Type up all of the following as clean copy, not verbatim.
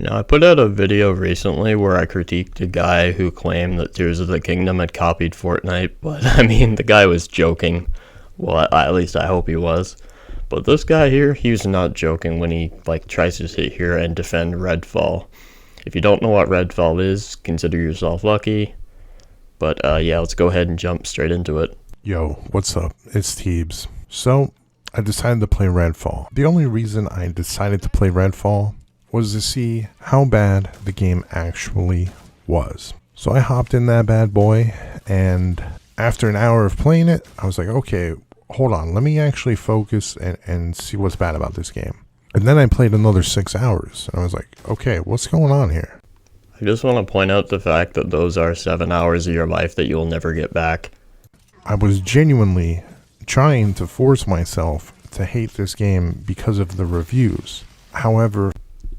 I put out a video recently where I critiqued a guy who claimed that Tears of the Kingdom had copied Fortnite, but the guy was joking. Well, at least I hope he was. But this guy here, he was not joking when he tries to sit here and defend Redfall. If you don't know what Redfall is, consider yourself lucky. But yeah, let's go ahead and jump straight into it. Yo, what's up? It's Teebs. So, I decided to play Redfall. The only reason I decided to play Redfall was to see how bad the game actually was. So I hopped in that bad boy, and after an hour of playing it, I was like, okay, hold on, let me actually focus and see what's bad about this game. And then I played another 6 hours, and I was like, okay, what's going on here? I just want to point out the fact that those are 7 hours of your life that you'll never get back. I was genuinely trying to force myself to hate this game because of the reviews. However,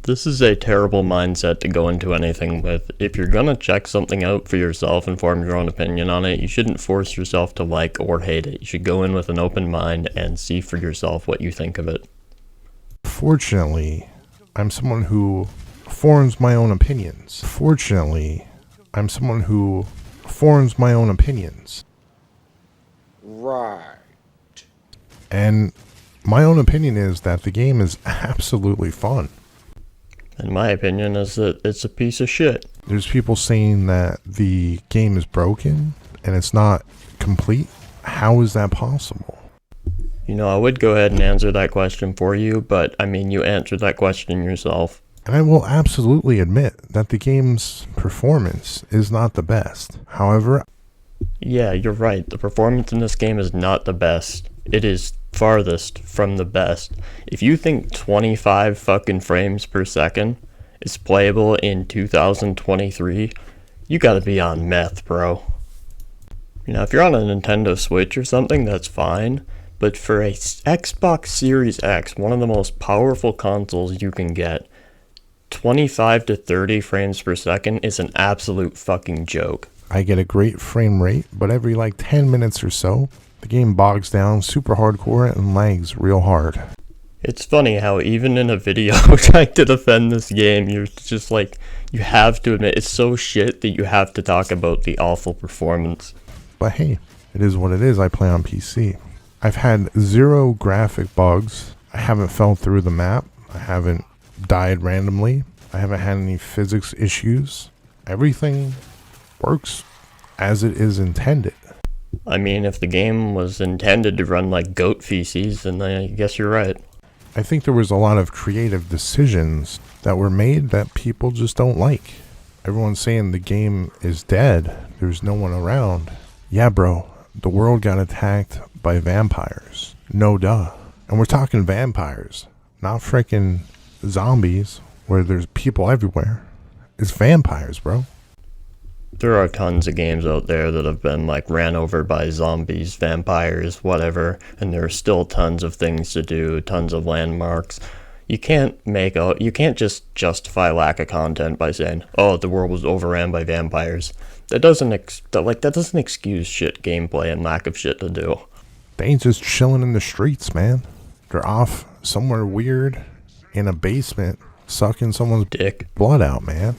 this is a terrible mindset to go into anything with. If you're gonna check something out for yourself and form your own opinion on it, you shouldn't force yourself to like or hate it. You should go in with an open mind and see for yourself what you think of it. Fortunately, I'm someone who forms my own opinions. Right. And my own opinion is that the game is absolutely fun. And my opinion is that it's a piece of shit. There's people saying that the game is broken and it's not complete. How is that possible? I would go ahead and answer that question for you, but you answered that question yourself. And I will absolutely admit that the game's performance is not the best. However, yeah, you're right. The performance in this game is not the best. It is farthest from the best. If you think 25 fucking frames per second is playable in 2023, you gotta be on meth, bro. If you're on a Nintendo Switch or something, that's fine. But for a Xbox Series X, one of the most powerful consoles you can get, 25 to 30 frames per second is an absolute fucking joke. I get a great frame rate, but every 10 minutes or so, the game bogs down super hardcore and lags real hard. It's funny how even in a video trying to defend this game, you're just you have to admit it's so shit that you have to talk about the awful performance. But hey, it is what it is. I play on PC. I've had 0 graphic bugs. I haven't fell through the map. I haven't died randomly. I haven't had any physics issues. Everything works as it is intended. If the game was intended to run like goat feces, then I guess you're right. I think there was a lot of creative decisions that were made that people just don't like. Everyone's saying the game is dead. There's no one around. Yeah, bro, the world got attacked by vampires. No duh. And we're talking vampires, not freaking zombies where there's people everywhere. It's vampires, bro. There are tons of games out there that have been ran over by zombies, vampires, whatever, and there are still tons of things to do, tons of landmarks. You can't just justify lack of content by saying, "Oh, the world was overran by vampires." That doesn't excuse shit gameplay and lack of shit to do. They ain't just chilling in the streets, man. They're off somewhere weird in a basement sucking someone's dick blood out, man.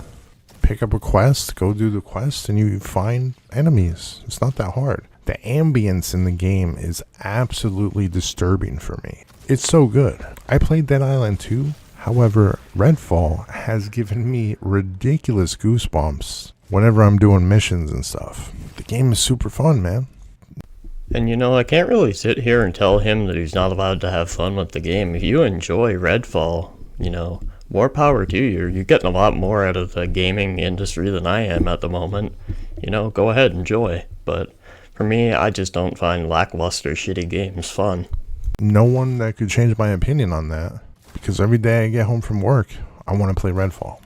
Pick up a quest, go do the quest, and you find enemies. It's not that hard. The ambience in the game is absolutely disturbing for me. It's so good. I played Dead Island 2. However, Redfall has given me ridiculous goosebumps whenever I'm doing missions and stuff. The game is super fun, man. And I can't really sit here and tell him that he's not allowed to have fun with the game. If you enjoy Redfall, more power to you. You're getting a lot more out of the gaming industry than I am at the moment. Go ahead, enjoy. But for me, I just don't find lackluster, shitty games fun. No one that could change my opinion on that, because every day I get home from work, I want to play Redfall.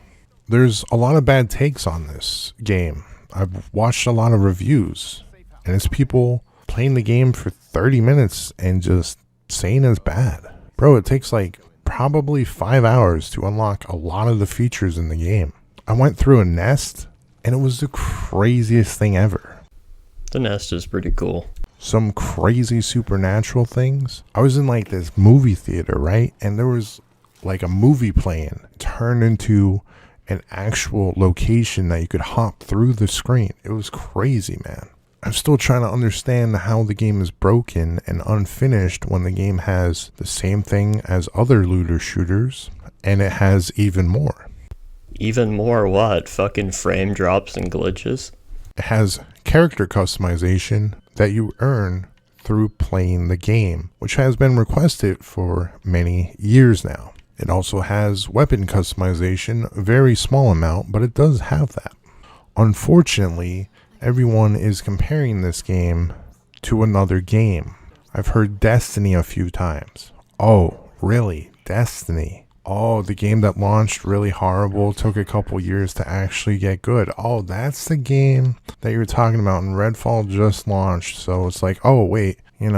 There's a lot of bad takes on this game. I've watched a lot of reviews, and it's people playing the game for 30 minutes and just saying it's bad. Bro, it takes probably 5 hours to unlock a lot of the features in the game. I went through a nest, and it was the craziest thing ever. The nest is pretty cool. Some crazy supernatural things. I was in this movie theater, right? And there was like a movie playing turned into an actual location that you could hop through the screen. It was crazy, man. I'm still trying to understand how the game is broken and unfinished when the game has the same thing as other looter shooters, and it has even more. Even more what? Fucking frame drops and glitches? It has character customization that you earn through playing the game, which has been requested for many years now. It also has weapon customization, a very small amount, but it does have that. Unfortunately, everyone is comparing this game to another game. I've heard Destiny a few times. Oh, really? Destiny? Oh, the game that launched really horrible, took a couple years to actually get good. Oh, that's the game that you're talking about, and Redfall just launched. So it's like, oh, wait, you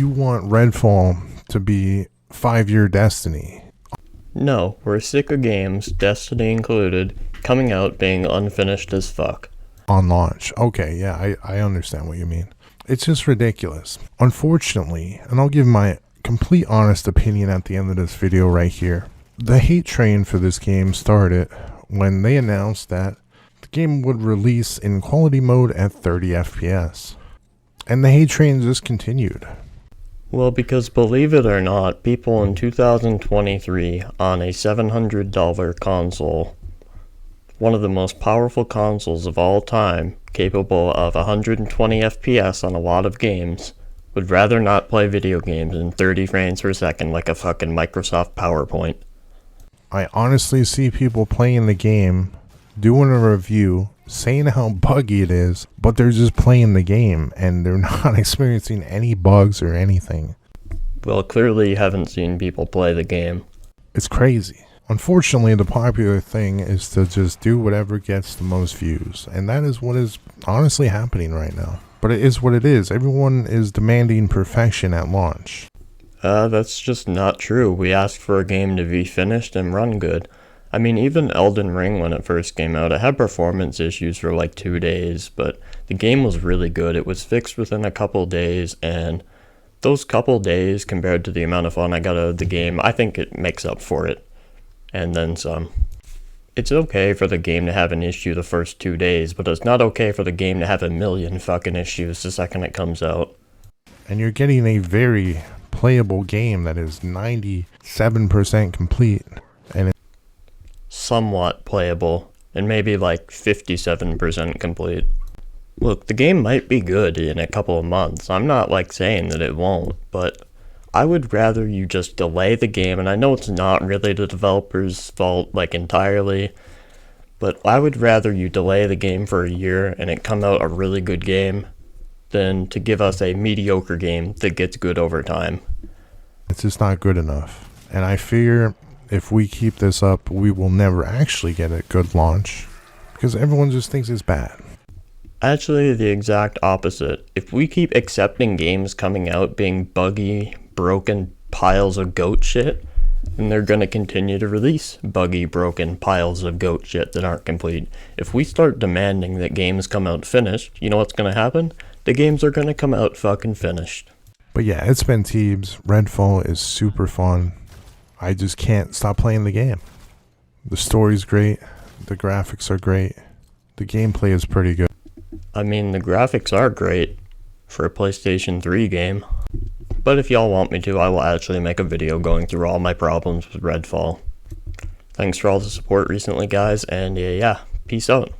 want Redfall to be 5-year Destiny. No, we're sick of games, Destiny included, coming out being unfinished as fuck. On launch. Okay, yeah, I understand what you mean. It's just ridiculous. Unfortunately, and I'll give my complete honest opinion at the end of this video right here. The hate train for this game started when they announced that the game would release in quality mode at 30 FPS. And the hate train just continued. Well, because believe it or not, people in 2023 on a $700 console, one of the most powerful consoles of all time, capable of 120 FPS on a lot of games, would rather not play video games in 30 frames per second like a fucking Microsoft PowerPoint. I honestly see people playing the game, doing a review, saying how buggy it is, but they're just playing the game and they're not experiencing any bugs or anything. Well, clearly you haven't seen people play the game. It's crazy. Unfortunately, the popular thing is to just do whatever gets the most views, and that is what is honestly happening right now. But it is what it is. Everyone is demanding perfection at launch. That's just not true. We asked for a game to be finished and run good. I mean, even Elden Ring, when it first came out, it had performance issues for like 2 days, but the game was really good. It was fixed within a couple days, and those couple days, compared to the amount of fun I got out of the game, I think it makes up for it. And then some. It's okay for the game to have an issue the first 2 days, but it's not okay for the game to have a million fucking issues the second it comes out. And you're getting a very playable game that is 97% complete. And it's Somewhat playable, and maybe like 57% complete. Look, the game might be good in a couple of months. I'm not like saying that it won't, but I would rather you just delay the game, and I know it's not really the developer's fault, like, entirely, but I would rather you delay the game for a year and it come out a really good game than to give us a mediocre game that gets good over time. just not good enough. And I fear if we keep this up, we will never actually get a good launch because everyone just thinks it's bad. Actually, the exact opposite. If we keep accepting games coming out being buggy, broken piles of goat shit, then they're going to continue to release buggy, broken piles of goat shit that aren't complete. If we start demanding that games come out finished, you know what's going to happen? The games are going to come out fucking finished. But yeah, it's been Teebs. Redfall is super fun. I just can't stop playing the game. The story's great. The graphics are great. The gameplay is pretty good. I mean, the graphics are great for a PlayStation 3 game. But if y'all want me to, I will actually make a video going through all my problems with Redfall. Thanks for all the support recently, guys, and yeah, peace out.